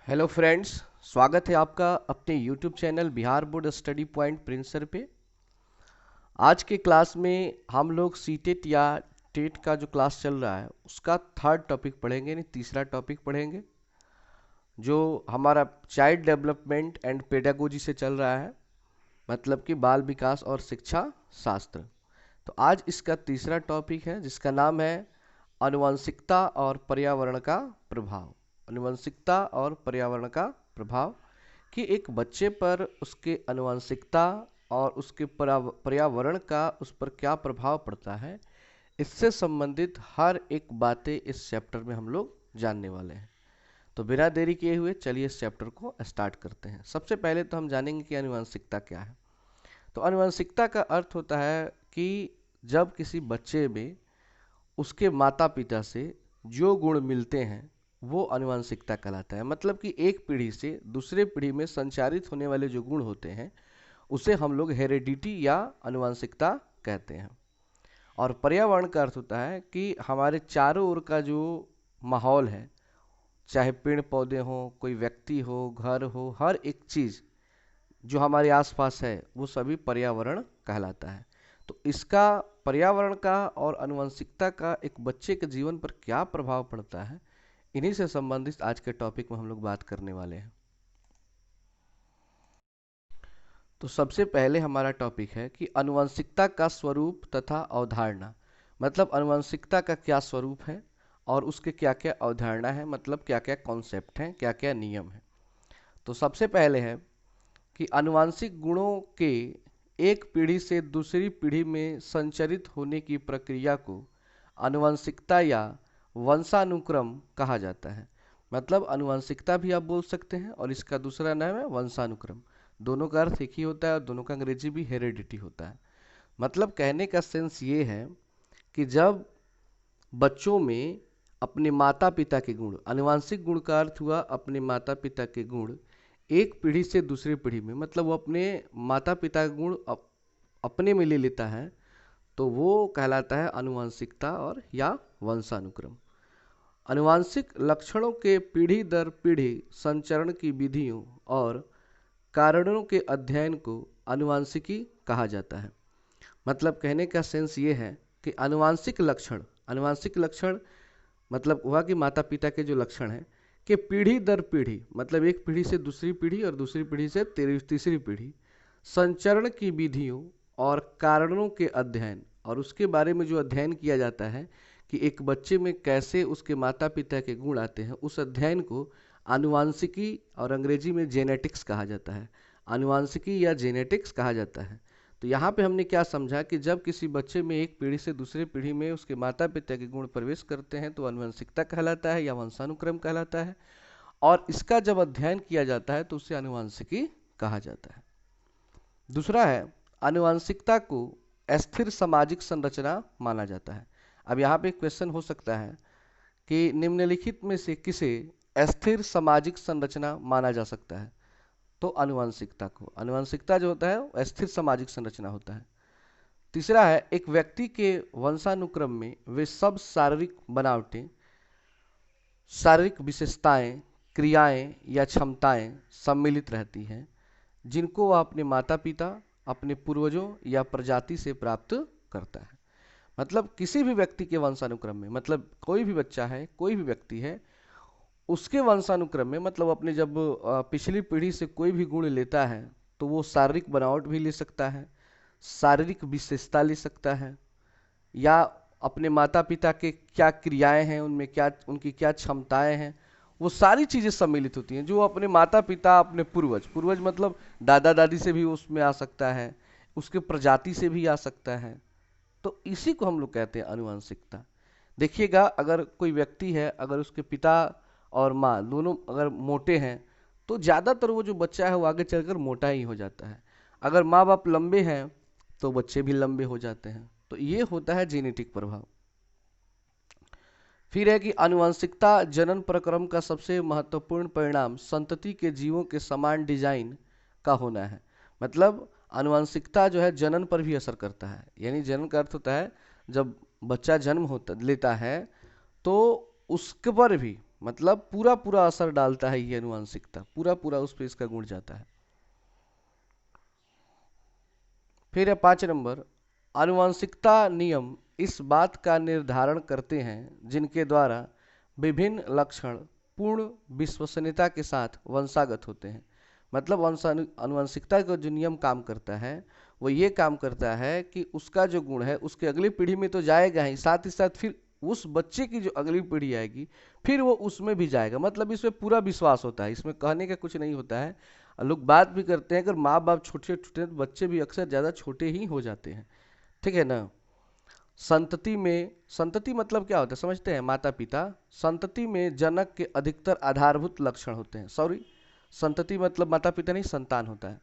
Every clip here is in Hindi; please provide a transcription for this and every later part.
हेलो फ्रेंड्स, स्वागत है आपका अपने YouTube channel Bihar board study point Prince sir पे। आज के क्लास में हम लोग सीटेट या टेट का जो क्लास चल रहा है उसका थर्ड टॉपिक पढ़ेंगे, यानी तीसरा टॉपिक पढ़ेंगे, जो हमारा चाइल्ड डेवलपमेंट एंड पेडागोजी से चल रहा है, मतलब कि बाल विकास और शिक्षा शास्त्र। तो आज इसका तीसरा टॉपिक है जिसका नाम है आनुवंशिकता और पर्यावरण का प्रभाव। आनुवंशिकता और पर्यावरण का प्रभाव कि एक बच्चे पर उसके आनुवंशिकता और उसके पर्यावरण का उस पर क्या प्रभाव पड़ता है, इससे संबंधित हर एक बातें इस चैप्टर में हम लोग जानने वाले हैं। तो बिना देरी किए हुए चलिए इस चैप्टर को स्टार्ट करते हैं। सबसे पहले तो हम जानेंगे कि आनुवंशिकता क्या है। तो आनुवंशिकता का अर्थ होता है कि जब किसी बच्चे में उसके माता पिता से जो गुण मिलते हैं वो आनुवंशिकता कहलाता है। मतलब कि एक पीढ़ी से दूसरे पीढ़ी में संचारित होने वाले जो गुण होते हैं उसे हम लोग हेरेडिटी या आनुवंशिकता कहते हैं। और पर्यावरण का अर्थ होता है कि हमारे चारों ओर का जो माहौल है, चाहे पेड़ पौधे हों, कोई व्यक्ति हो, घर हो, हर एक चीज़ जो हमारे आसपास है वो सभी पर्यावरण कहलाता है। तो इसका पर्यावरण का और आनुवंशिकता का एक बच्चे के जीवन पर क्या प्रभाव पड़ता है, इन्हीं से संबंधित आज के टॉपिक में हम लोग बात करने वाले हैं। तो सबसे पहले हमारा टॉपिक है कि आनुवंशिकता का स्वरूप तथा अवधारणा। मतलब आनुवंशिकता का क्या स्वरूप है और उसके क्या क्या अवधारणा है, मतलब क्या क्या कॉन्सेप्ट हैं, क्या क्या नियम हैं। तो सबसे पहले है कि आनुवांशिक गुणों के एक पीढ़ी से दूसरी पीढ़ी में संचरित होने की प्रक्रिया को आनुवंशिकता या वंशानुक्रम कहा जाता है। मतलब आनुवंशिकता भी आप बोल सकते हैं और इसका दूसरा नाम है वंशानुक्रम। दोनों का अर्थ एक ही होता है और दोनों का अंग्रेजी भी हेरेडिटी होता है। मतलब कहने का सेंस ये है कि जब बच्चों में अपने माता पिता के गुण, आनुवांशिक गुण का अर्थ हुआ अपने माता पिता के गुण, एक पीढ़ी से दूसरी पीढ़ी में, मतलब वो अपने माता पिता का गुण अपने में ले लेता है, तो वो कहलाता है आनुवांशिकता और या वंशानुक्रम। आनुवांशिक लक्षणों के पीढ़ी दर पीढ़ी संचरण की विधियों और कारणों के अध्ययन को आनुवांशिकी कहा जाता है। मतलब कहने का सेंस ये है कि आनुवांशिक लक्षण मतलब हुआ कि माता पिता के जो लक्षण हैं कि पीढ़ी दर पीढ़ी, मतलब एक पीढ़ी से दूसरी पीढ़ी और दूसरी पीढ़ी से तीसरी पीढ़ी, संचरण की विधियों और कारणों के अध्ययन, और उसके बारे में जो अध्ययन किया जाता है कि एक बच्चे में कैसे उसके माता पिता के गुण आते हैं, उस अध्ययन को आनुवांशिकी और अंग्रेजी में जेनेटिक्स कहा जाता है। आनुवांशिकी या जेनेटिक्स कहा जाता है। तो यहाँ पे हमने क्या समझा कि जब किसी बच्चे में एक पीढ़ी से दूसरी पीढ़ी में उसके माता पिता के गुण प्रवेश करते हैं तो आनुवंशिकता कहलाता है या वंशानुक्रम कहलाता है, और इसका जब अध्ययन किया जाता है तो उसे आनुवंशिकी कहा जाता है। दूसरा है, आनुवंशिकता को अस्थिर सामाजिक संरचना माना जाता है। अब यहाँ पे क्वेश्चन हो सकता है कि निम्नलिखित में से किसे अस्थिर सामाजिक संरचना माना जा सकता है। तो आनुवंशिकता को, आनुवंशिकता जो होता है वो स्थिर सामाजिक संरचना होता है। तीसरा है, एक व्यक्ति के वंशानुक्रम में वे सब शारीरिक बनावटें, शारीरिक विशेषताएं, क्रियाएं या क्षमताएं सम्मिलित रहती हैं जिनको वह अपने माता पिता, अपने पूर्वजों या प्रजाति से प्राप्त करता है। मतलब किसी भी व्यक्ति के वंशानुक्रम में, मतलब कोई भी बच्चा है, कोई भी व्यक्ति है, उसके वंशानुक्रम में, मतलब अपने जब पिछली पीढ़ी से कोई भी गुण लेता है तो वो शारीरिक बनावट भी ले सकता है, शारीरिक विशेषता ले सकता है, या अपने माता पिता के क्या क्रियाएं हैं, उनमें क्या उनकी क्या क्षमताएं हैं, वो सारी चीज़ें सम्मिलित होती हैं जो अपने माता पिता, अपने पूर्वज, पूर्वज मतलब दादा दादी से भी उसमें आ सकता है, उसके प्रजाति से भी आ सकता है। तो इसी को हम लोग कहते हैं आनुवंशिकता। देखिएगा, अगर कोई व्यक्ति है, अगर उसके पिता और माँ दोनों अगर मोटे हैं तो ज़्यादातर वो जो बच्चा है वो आगे चलकर मोटा ही हो जाता है। अगर माँ बाप लंबे हैं तो बच्चे भी लंबे हो जाते हैं। तो ये होता है जेनेटिक प्रभाव। फिर है कि आनुवंशिकता जनन प्रक्रम का सबसे महत्वपूर्ण परिणाम संतति के जीवों के समान डिजाइन का होना है। मतलब आनुवंशिकता जो है जनन पर भी असर करता है। यानी जनन का अर्थ होता है जब बच्चा जन्म होता लेता है तो उसके पर भी, मतलब पूरा पूरा असर डालता है ये अनुवांशिकता, पूरा पूरा उस पर इसका गुण जाता है। फिर है 5 नंबर, आनुवंशिकता नियम इस बात का निर्धारण करते हैं जिनके द्वारा विभिन्न लक्षण पूर्ण विश्वसनीयता के साथ वंशागत होते हैं। मतलब आनुवंशिकता का जो नियम काम करता है वो ये काम करता है कि उसका जो गुण है उसके अगली पीढ़ी में तो जाएगा ही, साथ ही साथ फिर उस बच्चे की जो अगली पीढ़ी आएगी फिर वो उसमें भी जाएगा। मतलब इसमें पूरा विश्वास होता है, इसमें कहने का कुछ नहीं होता है। लोग बात भी करते हैं अगर माँ बाप छोटे छोटे तो बच्चे भी अक्सर ज़्यादा छोटे ही हो जाते हैं, ठीक है ना। संतति में, संतति मतलब क्या होता है समझते हैं, माता पिता। संतति में जनक के अधिकतर आधारभूत लक्षण होते हैं, सॉरी संतति मतलब माता पिता नहीं, संतान होता है।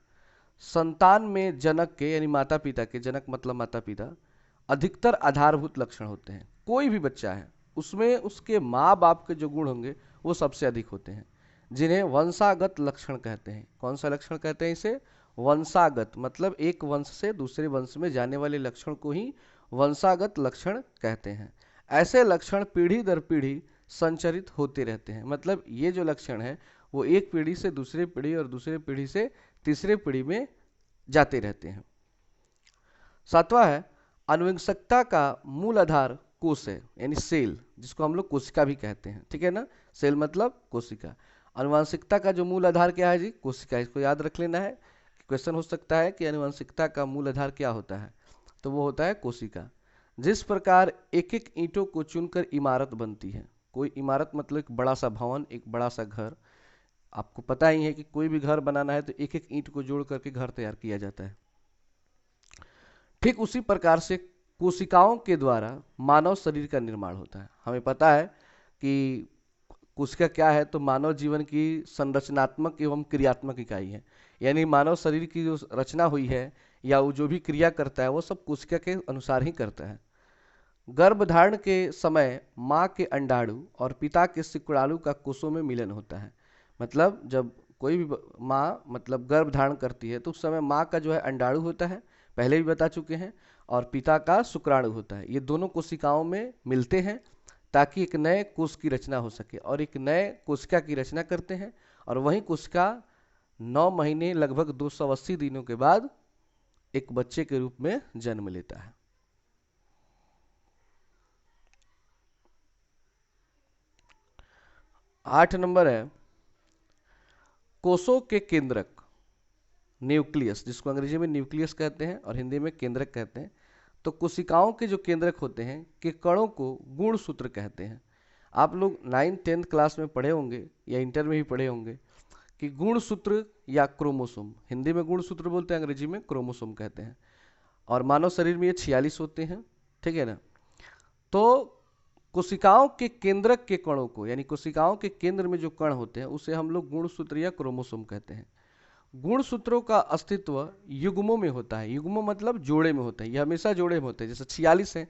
संतान में जनक के यानी माता पिता के, जनक मतलब माता पिता, अधिकतर आधारभूत लक्षण होते हैं। कोई भी बच्चा है उसमें उसके माँ बाप के जो गुण होंगे वो सबसे अधिक होते हैं, जिन्हें वंशागत लक्षण कहते हैं। कौन सा लक्षण कहते हैं इसे? वंशागत, मतलब एक वंश से दूसरे वंश में जाने वाले लक्षण को ही वंशागत लक्षण कहते हैं। ऐसे लक्षण पीढ़ी दर पीढ़ी संचरित होते रहते हैं। मतलब ये जो लक्षण है वो एक पीढ़ी से दूसरे पीढ़ी और दूसरे पीढ़ी से तीसरे पीढ़ी में जाते रहते हैं। 7वां है, आनुवंशिकता का मूल आधार कोश है यानी सेल, जिसको हम लोग कोशिका भी कहते हैं, ठीक है ना। सेल मतलब कोशिका। आनुवंशिकता का जो मूल आधार क्या है जी? कोशिका। इसको याद रख लेना है, क्वेश्चन हो सकता है कि आनुवंशिकता का मूल आधार क्या होता है, तो वो होता है कोशिका। जिस प्रकार एक एक ईंटों को चुनकर इमारत बनती है, कोई इमारत मतलब एक बड़ा सा भवन, एक बड़ा सा घर, आपको पता ही है कि कोई भी घर बनाना है तो एक एक ईंट को जोड़ करके घर तैयार किया जाता है। ठीक उसी प्रकार से कोशिकाओं के द्वारा मानव शरीर का निर्माण होता है। हमें पता है कि कोशिका क्या है, तो मानव जीवन की संरचनात्मक एवं क्रियात्मक इकाई है। यानी मानव शरीर की जो रचना हुई है या वो जो भी क्रिया करता है वो सब कोशिका के अनुसार ही करता है। गर्भधारण के समय माँ के अंडाणु और पिता के शुक्राणु का कोषों में मिलन होता है। मतलब जब कोई भी माँ मतलब गर्भ धारण करती है तो उस समय माँ का जो है अंडाणु होता है, पहले भी बता चुके हैं, और पिता का शुक्राणु होता है। ये दोनों कोशिकाओं में मिलते हैं ताकि एक नए कोश की रचना हो सके, और एक नए कोशिका की रचना करते हैं, और वही कोशिका 9 महीने लगभग 280 दिनों के बाद एक बच्चे के रूप में जन्म लेता है। आठ नंबर है कोशों के केंद्रक, न्यूक्लियस, जिसको अंग्रेजी में न्यूक्लियस कहते हैं और हिंदी में केंद्रक कहते हैं। तो कोशिकाओं के जो केंद्रक होते हैं के कणों को गुणसूत्र कहते हैं। आप लोग 9th-10th क्लास में पढ़े होंगे या इंटर में भी पढ़े होंगे कि गुणसूत्र या क्रोमोसोम, हिंदी में गुणसूत्र बोलते हैं, अंग्रेजी में क्रोमोसोम कहते हैं। और मानव शरीर में ये 46 होते हैं, ठीक है ना। तो कोशिकाओं के केंद्रक के कणों को, यानी कोशिकाओं के केंद्र में जो कण होते हैं उसे हम लोग गुणसूत्र या क्रोमोसोम कहते हैं। गुणसूत्रों का अस्तित्व युग्मों में होता है। युग्म मतलब जोड़े में होता है, ये हमेशा जोड़े में होते हैं। जैसे 46 है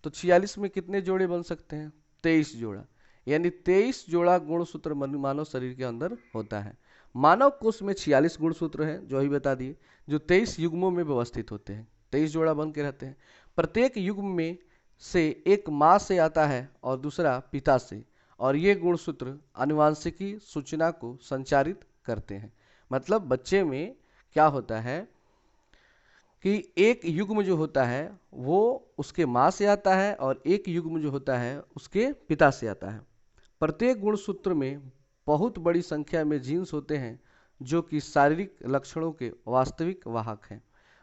तो 46 में कितने जोड़े बन सकते हैं? 23 जोड़ा, यानी 23 जोड़ा गुणसूत्र मानव शरीर के अंदर होता है। मानव कोश में 46 गुणसूत्र हैं जो अभी बता दिए, जो 23 युग्मों में व्यवस्थित होते हैं, 23 जोड़ा बन के रहते हैं। प्रत्येक युग्म में से एक माँ से आता है और दूसरा पिता से, और ये गुणसूत्र आनुवांशिकी सूचना को संचारित करते हैं। मतलब बच्चे में क्या होता है कि एक युग्म जो होता है वो उसके माँ से आता है और एक युग्म जो होता है उसके पिता से आता है। प्रत्येक गुणसूत्र में बहुत बड़ी संख्या में जीन्स होते हैं जो कि शारीरिक लक्षणों के वास्तविक वाहक हैं।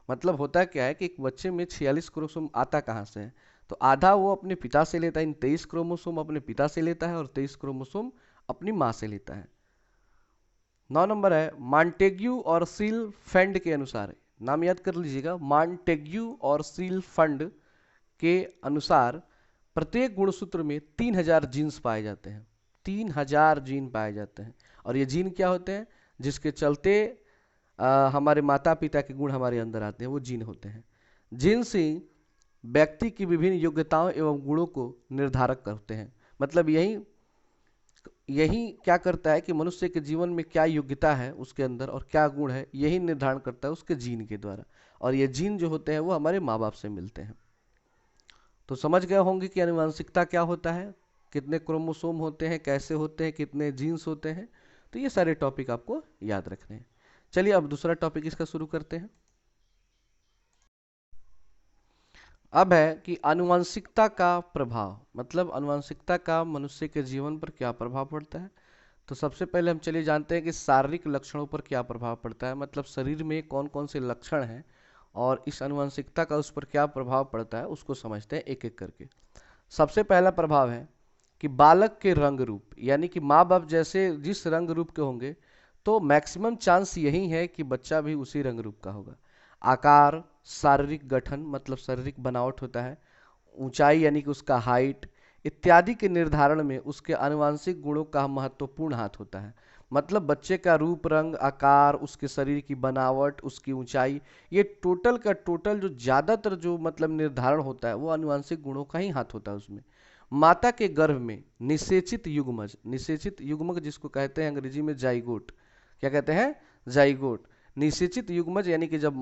मतलब होता क्या है कि एक बच्चे में 46 क्रोमोसोम आता कहाँ से है, तो आधा वो अपने पिता से लेता है, इन 23 क्रोमोसोम अपने पिता से लेता है और 23 क्रोमोसोम अपनी माँ से लेता है। 9 नंबर है मॉन्टेग्यू और सील फंड के अनुसार, नाम याद कर लीजिएगा, मॉन्टेग्यू और सील फंड के अनुसार प्रत्येक गुणसूत्र में 3000 जीन्स पाए जाते हैं। 3000 जीन पाए जाते हैं, और ये जीन क्या होते हैं? जिसके चलते हमारे माता पिता के गुण हमारे अंदर आते हैं, वो जीन होते हैं। जीन्स ही व्यक्ति की विभिन्न योग्यताओं एवं गुणों को निर्धारक करते हैं। मतलब यही यही क्या करता है कि मनुष्य के जीवन में क्या योग्यता है उसके अंदर और क्या गुण है, यही निर्धारण करता है उसके जीन के द्वारा, और ये जीन जो होते हैं वो हमारे माँ बाप से मिलते हैं। तो समझ गए होंगे कि आनुवांशिकता क्या होता है। कितने क्रोमोसोम होते हैं, कैसे होते हैं, कितने जीन्स होते हैं। तो ये सारे टॉपिक आपको याद रखने हैं। चलिए अब दूसरा टॉपिक इसका शुरू करते हैं। अब है कि आनुवंशिकता का प्रभाव, मतलब आनुवंशिकता का मनुष्य के जीवन पर क्या प्रभाव पड़ता है। तो सबसे पहले हम चलिए जानते हैं कि शारीरिक लक्षणों पर क्या प्रभाव पड़ता है, मतलब शरीर में कौन कौन से लक्षण हैं और इस आनुवंशिकता का उस पर क्या प्रभाव पड़ता है, उसको समझते हैं एक एक करके। सबसे पहला प्रभाव है कि बालक के रंग रूप, यानी कि माँ बाप जैसे जिस रंग रूप के होंगे तो मैक्सिमम चांस यही है कि बच्चा भी उसी रंग रूप का होगा। आकार, शारीरिक गठन मतलब शारीरिक बनावट होता है, ऊंचाई यानी कि उसका हाइट इत्यादि के निर्धारण में उसके आनुवांशिक गुणों का महत्वपूर्ण हाथ होता है। मतलब बच्चे का रूप, रंग, आकार, उसके शरीर की बनावट, उसकी ऊंचाई, ये टोटल का टोटल जो ज़्यादातर जो मतलब निर्धारण होता है वो आनुवांशिक गुणों का ही हाथ होता है उसमें। माता के गर्भ में निषेचित युग्मज, निषेचित युग्मक जिसको कहते हैं अंग्रेजी में जाइगोट, क्या कहते हैं, जाइगोट। निषेचित युग्मज यानी कि जब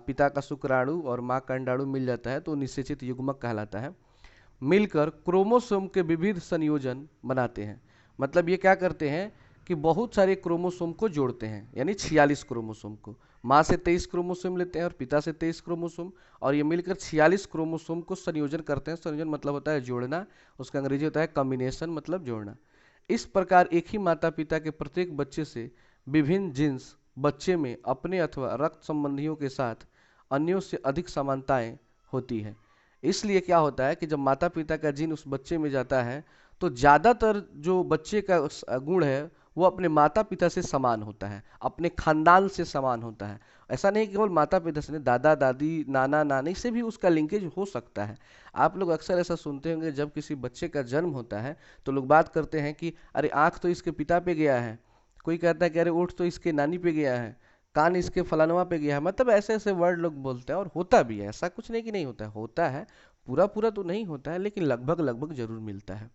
पिता का शुक्राणु और माँ का अंडाणु मिल जाता है तो निषेचित युग्मक कहलाता है। मिलकर क्रोमोसोम के विविध संयोजन बनाते हैं। मतलब ये क्या करते हैं कि बहुत सारे क्रोमोसोम को जोड़ते हैं, यानी 46 क्रोमोसोम को। माँ से 23 क्रोमोसोम लेते हैं और पिता से 23 क्रोमोसोम, और ये मिलकर 46 क्रोमोसोम को संयोजन करते हैं। संयोजन मतलब होता है जोड़ना, उसका अंग्रेजी होता है कॉम्बिनेशन, मतलब जोड़ना। इस प्रकार एक ही माता पिता के प्रत्येक बच्चे से विभिन्न जीन्स बच्चे में अपने अथवा रक्त संबंधियों के साथ अन्यों से अधिक समानताएं होती है। इसलिए क्या होता है कि जब माता पिता का जीन उस बच्चे में जाता है तो ज़्यादातर जो बच्चे का गुण है वो अपने माता पिता से समान होता है, अपने खानदान से समान होता है। ऐसा नहीं केवल माता पिता से, नहीं, दादा दादी, नाना नानी से भी उसका लिंकेज हो सकता है। आप लोग अक्सर ऐसा सुनते होंगे जब किसी बच्चे का जन्म होता है तो लोग बात करते हैं कि अरे आँख तो इसके पिता पे गया है, कोई कहता है कि अरे ओठ तो इसके नानी पे गया है, कान इसके फलानवा पे गया है। मतलब ऐसे ऐसे वर्ड लोग बोलते हैं और होता भी है, ऐसा कुछ नहीं कि नहीं होता है, होता है। पूरा पूरा तो नहीं होता है लेकिन लगभग लगभग जरूर मिलता है।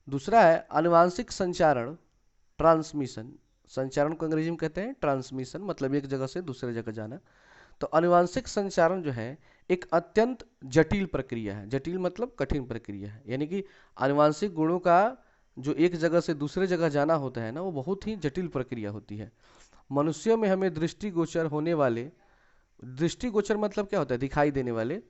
दूसरा है आनुवांशिक संचारण, ट्रांसमिशन। संचारण को अंग्रेजी में कहते हैं ट्रांसमिशन, मतलब एक जगह से दूसरे जगह जाना। तो आनुवांशिक संचारण जो है एक अत्यंत जटिल प्रक्रिया है। जटिल मतलब कठिन प्रक्रिया है, यानी कि आनुवांशिक गुणों का जो एक जगह से दूसरे जगह जाना होता है ना, वो बहुत ही जटिल प्रक्रिया होती है। मनुष्यों में हमें दृष्टिगोचर होने वाले, दृष्टिगोचर मतलब क्या होता है, दिखाई देने वाले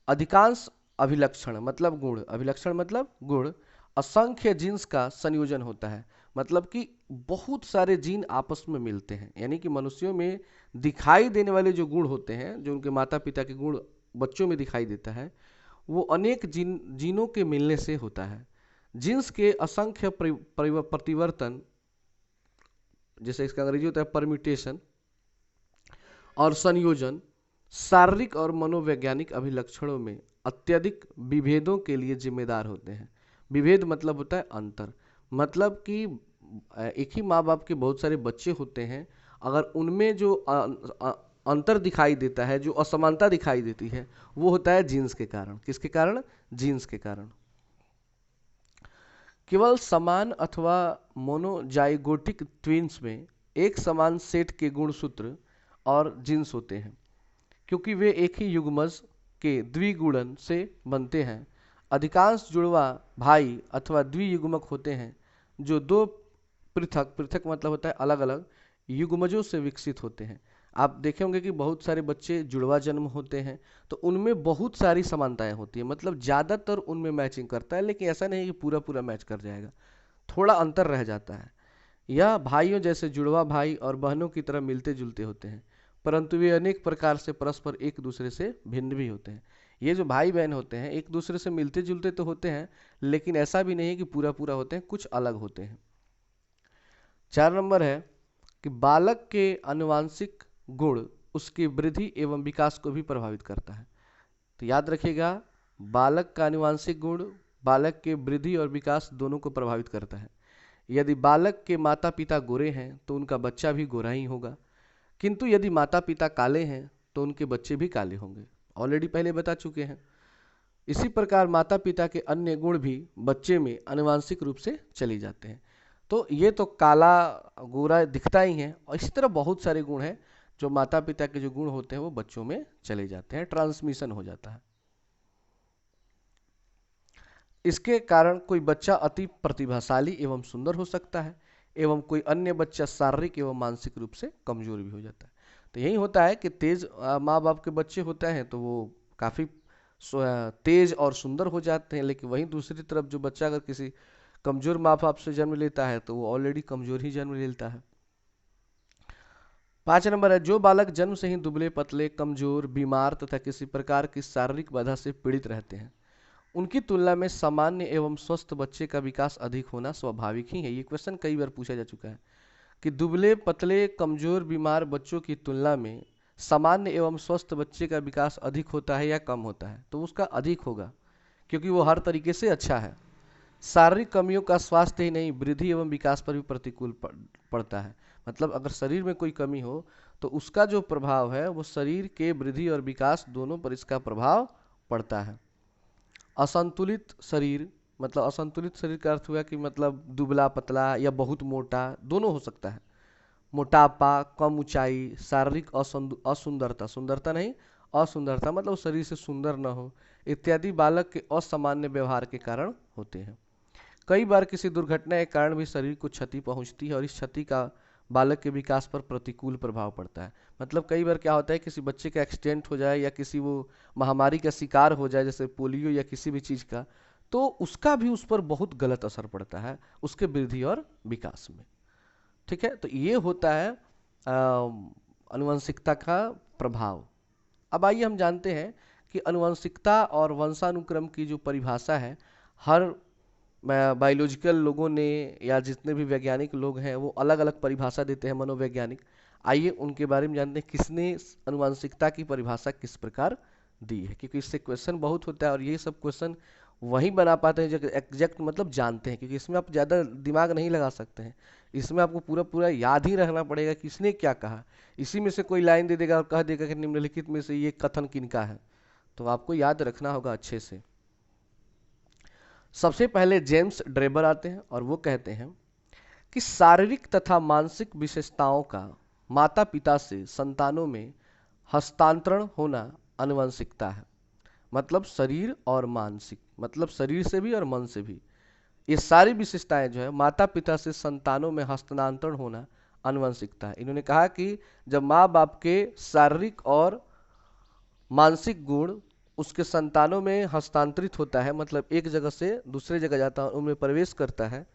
अधिकांश अभिलक्षण मतलब गुण, अभिलक्षण मतलब गुण असंख्य जीन्स का संयोजन होता है। मतलब कि बहुत सारे जीन आपस में मिलते हैं, यानी कि मनुष्यों में दिखाई देने वाले जो गुण होते हैं, जो उनके माता पिता के गुण बच्चों में दिखाई देता है, वो अनेक जीनों के मिलने से होता है। जीन्स के असंख्य प्रतिवर्तन, जैसे इसका अंग्रेजी होता है परम्यूटेशन, और संयोजन शारीरिक और मनोवैज्ञानिक अभिलक्षणों में अत्यधिक विभेदों के लिए जिम्मेदार होते हैं। विभेद मतलब होता है अंतर, मतलब कि एक ही माँ बाप के बहुत सारे बच्चे होते हैं, अगर उनमें जो अंतर दिखाई देता है, जो असमानता दिखाई देती है, वो होता है जीन्स के कारण। किसके कारण, जीन्स के कारण। केवल समान अथवा मोनोजाइगोटिक ट्विन्स में एक समान सेट के गुणसूत्र और जीन्स होते हैं, क्योंकि वे एक ही युग्मज के द्विगुणन से बनते हैं। अधिकांश जुड़वा भाई अथवा द्वियुग्मक होते हैं जो दो पृथक, पृथक मतलब होता है अलग अलग, युग्मजों से विकसित होते हैं। आप देखे होंगे कि बहुत सारे बच्चे जुड़वा जन्म होते हैं तो उनमें बहुत सारी समानताएं होती है, मतलब ज़्यादातर उनमें मैचिंग करता है, लेकिन ऐसा नहीं कि पूरा पूरा मैच कर जाएगा, थोड़ा अंतर रह जाता है। यह भाइयों जैसे जुड़वा भाई और बहनों की तरह मिलते जुलते होते हैं, परंतु वे अनेक प्रकार से परस्पर एक दूसरे से भिन्न भी होते हैं। ये जो भाई बहन होते हैं एक दूसरे से मिलते जुलते तो होते हैं, लेकिन ऐसा भी नहीं है कि पूरा पूरा होते हैं, कुछ अलग होते हैं। 4 नंबर है कि बालक के आनुवांशिक गुण उसकी वृद्धि एवं विकास को भी प्रभावित करता है। तो याद रखिएगा, बालक का आनुवांशिक गुण बालक के वृद्धि और विकास दोनों को प्रभावित करता है। यदि बालक के माता पिता गोरे हैं तो उनका बच्चा भी गोरा ही होगा, किंतु यदि माता पिता काले हैं तो उनके बच्चे भी काले होंगे, ऑलरेडी पहले बता चुके हैं। इसी प्रकार माता पिता के अन्य गुण भी बच्चे में आनुवांशिक रूप से चले जाते हैं। तो ये तो काला गोरा दिखता ही है, और इसी तरह बहुत सारे गुण हैं जो माता पिता के जो गुण होते हैं वो बच्चों में चले जाते हैं, ट्रांसमिशन हो जाता है। इसके कारण कोई बच्चा अति प्रतिभाशाली एवं सुंदर हो सकता है एवं कोई अन्य बच्चा शारीरिक एवं मानसिक रूप से कमजोर भी हो जाता है। तो यही होता है कि तेज माँ बाप के बच्चे होते हैं तो वो काफ़ी तेज और सुंदर हो जाते हैं, लेकिन वहीं दूसरी तरफ जो बच्चा अगर किसी कमजोर माँ बाप से जन्म लेता है तो वो ऑलरेडी कमजोर ही जन्म लेता है। 5 नंबर है, जो बालक जन्म से ही दुबले पतले कमजोर बीमार तथा किसी प्रकार की शारीरिक बाधा से पीड़ित रहते हैं, उनकी तुलना में सामान्य एवं स्वस्थ बच्चे का विकास अधिक होना स्वाभाविक ही है। ये क्वेश्चन कई बार पूछा जा चुका है कि दुबले पतले कमजोर बीमार बच्चों की तुलना में सामान्य एवं स्वस्थ बच्चे का विकास अधिक होता है या कम होता है, तो उसका अधिक होगा क्योंकि वो हर तरीके से अच्छा है। शारीरिक कमियों का स्वास्थ्य ही नहीं वृद्धि एवं विकास पर भी प्रतिकूल पड़ता है। मतलब अगर शरीर में कोई कमी हो तो उसका जो प्रभाव है वो शरीर के वृद्धि और विकास दोनों पर इसका प्रभाव पड़ता है। असंतुलित शरीर, मतलब असंतुलित शरीर का अर्थ हुआ कि मतलब दुबला पतला या बहुत मोटा दोनों हो सकता है। मोटापा, कम ऊंचाई, शारीरिक असुंदरता, सुंदरता नहीं असुंदरता मतलब शरीर से सुंदर न हो इत्यादि बालक के असामान्य व्यवहार के कारण होते हैं। कई बार किसी दुर्घटना के कारण भी शरीर को क्षति पहुंचती है और इस क्षति का बालक के विकास पर प्रतिकूल प्रभाव पड़ता है। मतलब कई बार क्या होता है, किसी बच्चे का एक्सीडेंट हो जाए या किसी वो महामारी का शिकार हो जाए जैसे पोलियो या किसी भी चीज़ का, तो उसका भी उस पर बहुत गलत असर पड़ता है उसके वृद्धि और विकास में। ठीक है, तो ये होता है अनुवंशिकता का प्रभाव। अब आइए हम जानते हैं कि अनुवंशिकता और वंशानुक्रम की जो परिभाषा है हर बायोलॉजिकल लोगों ने या जितने भी वैज्ञानिक लोग हैं वो अलग अलग परिभाषा देते हैं मनोवैज्ञानिक। आइए उनके बारे में जानते हैं किसने अनुवांशिकता की परिभाषा किस प्रकार दी है, क्योंकि इससे क्वेश्चन बहुत होता है और ये सब क्वेश्चन वही बना पाते हैं जो एग्जैक्ट मतलब जानते हैं, क्योंकि इसमें आप ज़्यादा दिमाग नहीं लगा सकते हैं। इसमें आपको पूरा पूरा याद ही रखना पड़ेगा कि इसने क्या कहा। इसी में से कोई लाइन दे देगा और कह देगा कि निम्नलिखित में से ये कथन किनका है, तो आपको याद रखना होगा अच्छे से। सबसे पहले जेम्स ड्रेबर आते हैं और वो कहते हैं कि शारीरिक तथा मानसिक विशेषताओं का माता पिता से संतानों में हस्तांतरण होना आनुवंशिकता है। मतलब शरीर और मानसिक, मतलब शरीर से भी और मन से भी, ये सारी विशेषताएं जो है माता पिता से संतानों में हस्तांतरण होना आनुवंशिकता है। इन्होंने कहा कि जब माँ बाप के शारीरिक और मानसिक गुण उसके संतानों में हस्तांतरित होता है, मतलब एक जगह से दूसरे जगह जाता है उनमें प्रवेश करता है,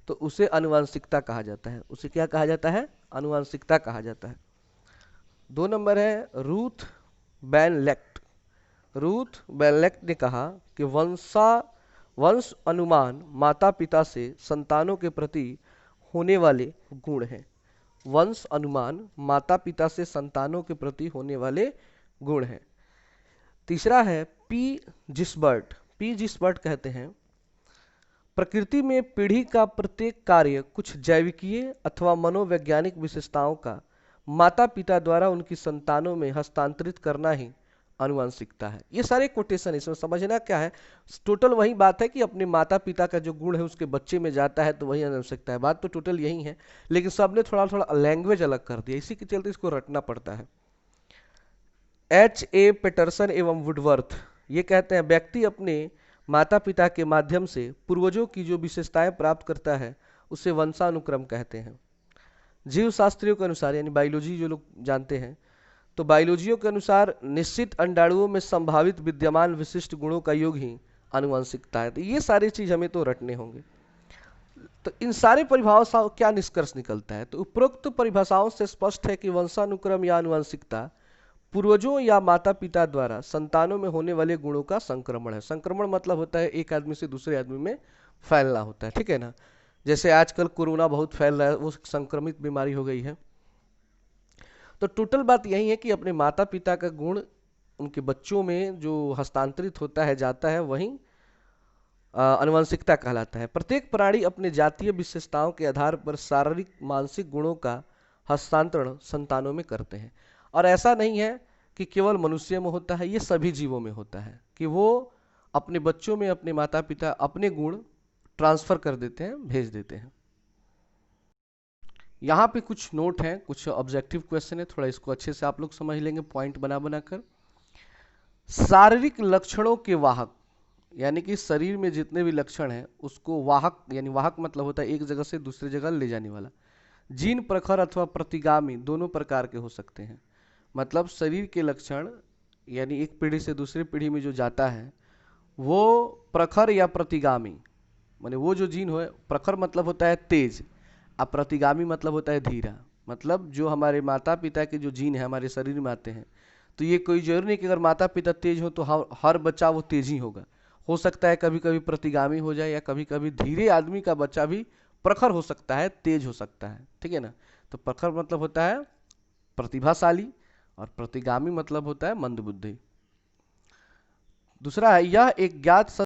तो उसे आनुवंशिकता कहा जाता है। उसे क्या कहा जाता है? आनुवंशिकता कहा जाता है। 2 नंबर है रूथ बैनलेक्ट। रूथ बैनलेक्ट ने कहा कि वंश अनुमान माता पिता से संतानों के प्रति होने वाले गुण हैं। वंश अनुमान माता पिता से संतानों के प्रति होने वाले गुण हैं। तीसरा है पी जिसबर्ट। पी जिसबर्ट कहते हैं प्रकृति में पीढ़ी का प्रत्येक कार्य कुछ जैविकीय अथवा मनोवैज्ञानिक विशेषताओं का माता पिता द्वारा उनकी संतानों में हस्तांतरित करना ही आनुवंशिकता है। ये सारे कोटेशन, इसमें समझना क्या है, टोटल वही बात है कि अपने माता पिता का जो गुण है उसके बच्चे में जाता है तो वही आनुवंशिकता है। बात तो टोटल यही है, लेकिन सबने थोड़ा थोड़ा लैंग्वेज अलग कर दिया, इसी के चलते इसको रटना पड़ता है। H.A. पेटरसन एवं वुडवर्थ ये कहते हैं व्यक्ति अपने माता पिता के माध्यम से पूर्वजों की जो विशेषताएं प्राप्त करता है उसे वंशानुक्रम कहते हैं। जीव शास्त्रियों के अनुसार, यानी बायोलॉजी जो लोग जानते हैं, तो बायोलॉजियों के अनुसार निश्चित अंडाणुओं में संभावित विद्यमान विशिष्ट गुणों का योग ही आनुवंशिकता है। तो ये सारी चीज हमें तो रटने होंगे। तो इन सारे परिभाषाओं क्या निष्कर्ष निकलता है? तो उपरोक्त परिभाषाओं से स्पष्ट है कि वंशानुक्रम या आनुवंशिकता पूर्वजों या माता पिता द्वारा संतानों में होने वाले गुणों का संक्रमण है। संक्रमण मतलब होता है एक आदमी से दूसरे आदमी में फैलना होता है, ठीक है ना। जैसे आजकल कोरोना बहुत फैल रहा है, वो संक्रमित बीमारी हो गई है। तो टोटल बात यही है कि अपने माता पिता का गुण उनके बच्चों में जो हस्तांतरित होता है जाता है वही आनुवंशिकता कहलाता है। प्रत्येक प्राणी अपने जातीय विशेषताओं के आधार पर शारीरिक मानसिक गुणों का हस्तांतरण संतानों में करते हैं। और ऐसा नहीं है कि केवल मनुष्य में होता है, ये सभी जीवों में होता है कि वो अपने बच्चों में अपने माता पिता अपने गुण ट्रांसफर कर देते हैं, भेज देते हैं। यहाँ पे कुछ नोट हैं, कुछ ऑब्जेक्टिव क्वेश्चन है, थोड़ा इसको अच्छे से आप लोग समझ लेंगे पॉइंट बना बनाकर। शारीरिक लक्षणों के वाहक, यानी कि शरीर में जितने भी लक्षण हैं उसको वाहक, यानी वाहक मतलब होता है एक जगह से दूसरी जगह ले जाने वाला। जीन प्रखर अथवा प्रतिगामी दोनों प्रकार के हो सकते हैं। मतलब शरीर के लक्षण यानी एक पीढ़ी से दूसरी पीढ़ी में जो जाता है वो प्रखर या प्रतिगामी, माने वो जो जीन हो, प्रखर मतलब होता है तेज, और प्रतिगामी मतलब होता है धीरा। मतलब जो हमारे माता पिता के जो जीन है हमारे शरीर में आते हैं, तो ये कोई जरूरी नहीं कि अगर माता पिता तेज हो तो हर बच्चा वो तेज ही होगा। हो सकता है कभी कभी प्रतिगामी हो जाए, या कभी कभी धीरे आदमी का बच्चा भी प्रखर हो सकता है, तेज हो सकता है। ठीक है ना। तो प्रखर मतलब होता है प्रतिभाशाली, और प्रतिगामी मतलब होता है मंदबुद्धि। दूसरा है, यह एक ज्ञात